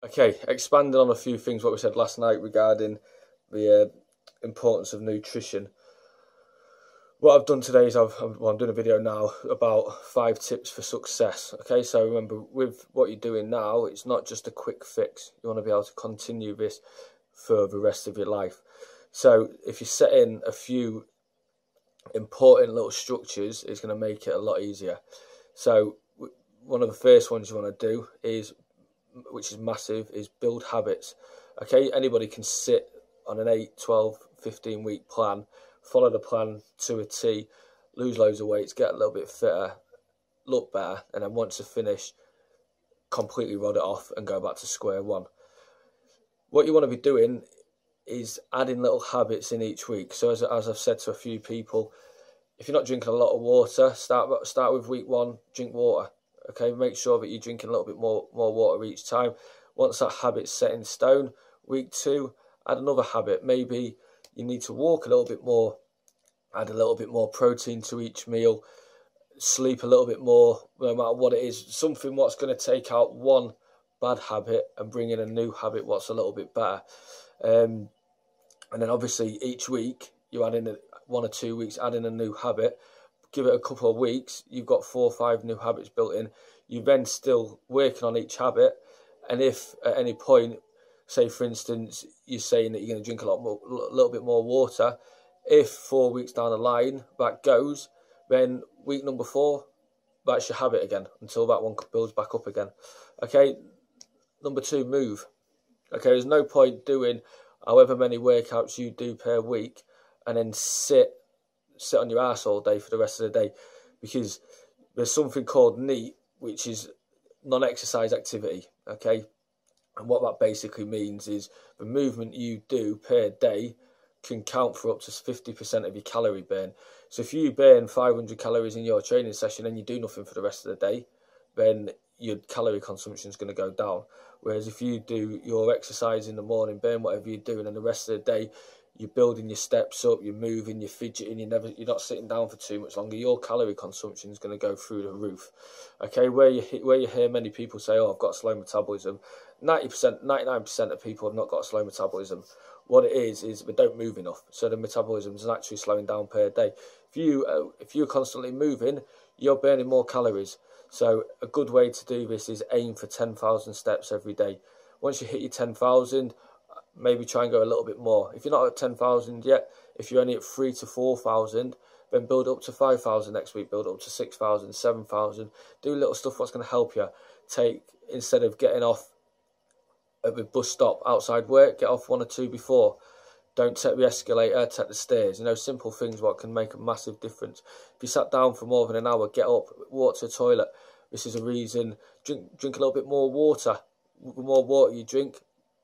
Okay, expanding on a few things what we said last night regarding the importance of nutrition. What I've done today is I'm doing a video now about 5 tips for success. Okay, so remember, with what you're doing now, it's not just a quick fix. You want to be able to continue this for the rest of your life. So if you set in a few important little structures, it's going to make it a lot easier. So one of the first ones you want to do is, which is massive, is build habits. Okay, anybody can sit on an 8, 12, 15 week plan, follow the plan to a T, lose loads of weight, get a little bit fitter, look better, and then once you're finished, completely rod it off and go back to square one. What you want to be doing is adding little habits in each week. So as I've said to a few people, if you're not drinking a lot of water, start with week one, drink water. Okay, make sure that you're drinking a little bit more water each time. Once that habit's set in stone, week two, add another habit. Maybe you need to walk a little bit more, add a little bit more protein to each meal, sleep a little bit more, no matter what it is. Something what's going to take out one bad habit and bring in a new habit what's a little bit better. And then obviously each week you add in 1 or 2 weeks, add in a new habit. Give it a couple of weeks, you've got 4 or 5 new habits built in. You then still working on each habit, and if at any point, say for instance, you're saying that you're going to drink a little bit more water, if 4 weeks down the line that goes, then week number 4, that's your habit again until that one builds back up again. Okay, number 2, move. Okay, there's no point doing however many workouts you do per week and then sit on your ass all day for the rest of the day, because there's something called NEAT, which is non-exercise activity. Okay, and what that basically means is the movement you do per day can count for up to 50% of your calorie burn. So if you burn 500 calories in your training session and you do nothing for the rest of the day, then your calorie consumption is going to go down. Whereas if you do your exercise in the morning, burn whatever you're doing, and the rest of the day you're building your steps up, you're moving, you're fidgeting, you're not sitting down for too much longer, your calorie consumption is going to go through the roof. Okay, where you hear many people say, "Oh, I've got a slow metabolism," 90%, 99% of people have not got a slow metabolism. What it is they don't move enough, so the metabolism is actually slowing down per day. If you're constantly moving, you're burning more calories. So a good way to do this is aim for 10,000 steps every day. Once you hit your 10,000, maybe try and go a little bit more. If you're not at 10,000 yet, if you're only at 3,000 to 4,000, then build up to 5,000 next week, build up to 6,000, 7,000. Do little stuff what's going to help you. Instead of getting off at the bus stop outside work, get off 1 or 2 before. Don't take the escalator, take the stairs. Simple things what can make a massive difference. If you sat down for more than an hour, get up, walk to the toilet. This is a reason. Drink a little bit more water. The more water you drink,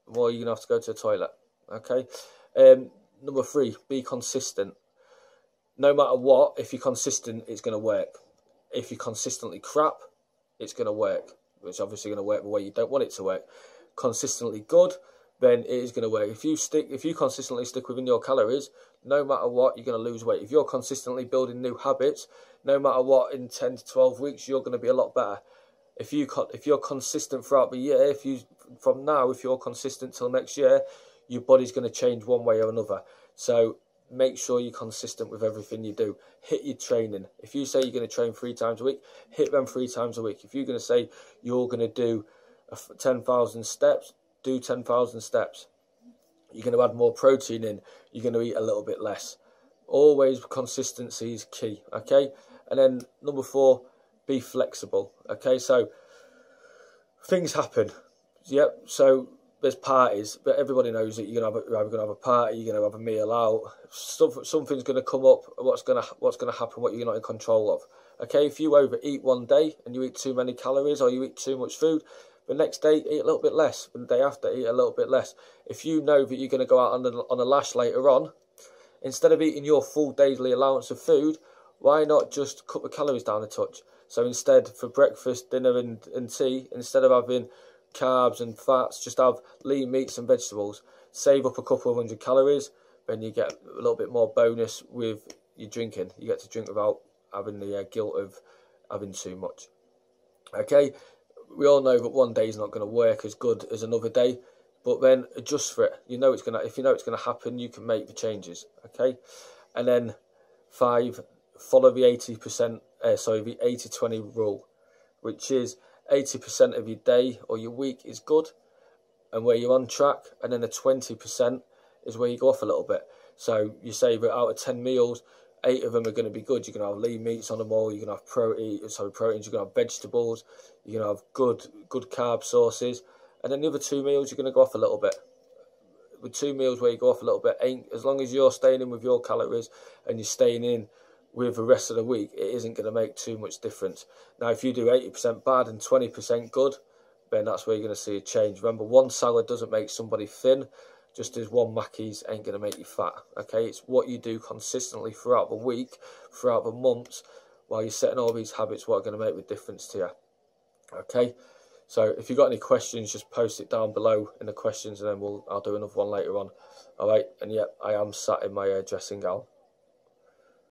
the more you're going to have to go to the toilet. Okay. Number 3, be consistent. No matter what, if you're consistent, it's going to work. If you're consistently crap, it's going to work. It's obviously going to work the way you don't want it to work. Consistently good, then it is going to work. If you consistently stick within your calories, no matter what, you're going to lose weight. If you're consistently building new habits, no matter what, in 10 to 12 weeks, you're going to be a lot better. If you're consistent throughout the year, if you're consistent till next year, your body's going to change one way or another. So make sure you're consistent with everything you do. Hit your training. If you say you're going to train 3 times a week, hit them 3 times a week. If you're going to say you're going to do 10,000 steps, do 10,000 steps. You're going to add more protein in, you're going to eat a little bit less. Always consistency is key. Okay, and then number 4, be flexible. Okay, so things happen. Yep, so there's parties, but everybody knows that you're either going to have a party, you're going to have a meal out, something's going to come up, what's going to happen, what you're not in control of. Okay, if you overeat one day and you eat too many calories or you eat too much food, the next day eat a little bit less, the day after eat a little bit less. If you know that you're going to go out on a lash later on, instead of eating your full daily allowance of food, why not just cut the calories down a touch? So instead, for breakfast, dinner and tea, instead of having carbs and fats, just have lean meats and vegetables. Save up a couple of 100 calories, then you get a little bit more bonus with your drinking. You get to drink without having the guilt of having too much. Okay, we all know that one day is not going to work as good as another day, but then adjust for it. You know it's gonna. If you know it's gonna happen, you can make the changes. Okay, and then 5, follow the 80%. The 80-20 rule, which is 80% of your day or your week is good, and where you're on track, and then the 20% is where you go off a little bit. So you say that out of 10 meals, 8 of them are going to be good. You're going to have lean meats on them all. You're going to have proteins. You're going to have vegetables. You're going to have good carb sources. And then the other 2 meals, you're going to go off a little bit. With 2 meals where you go off a little bit, as long as you're staying in with your calories and you're staying in with the rest of the week, it isn't going to make too much difference. Now, if you do 80% bad and 20% good, then that's where you're going to see a change. Remember, one salad doesn't make somebody thin, just as one Mackey's ain't going to make you fat. Okay, it's what you do consistently throughout the week, throughout the months, while you're setting all these habits, what are going to make the difference to you. Okay, so if you've got any questions, just post it down below in the questions, and then I'll do another one later on. All right, and yeah, I am sat in my dressing gown.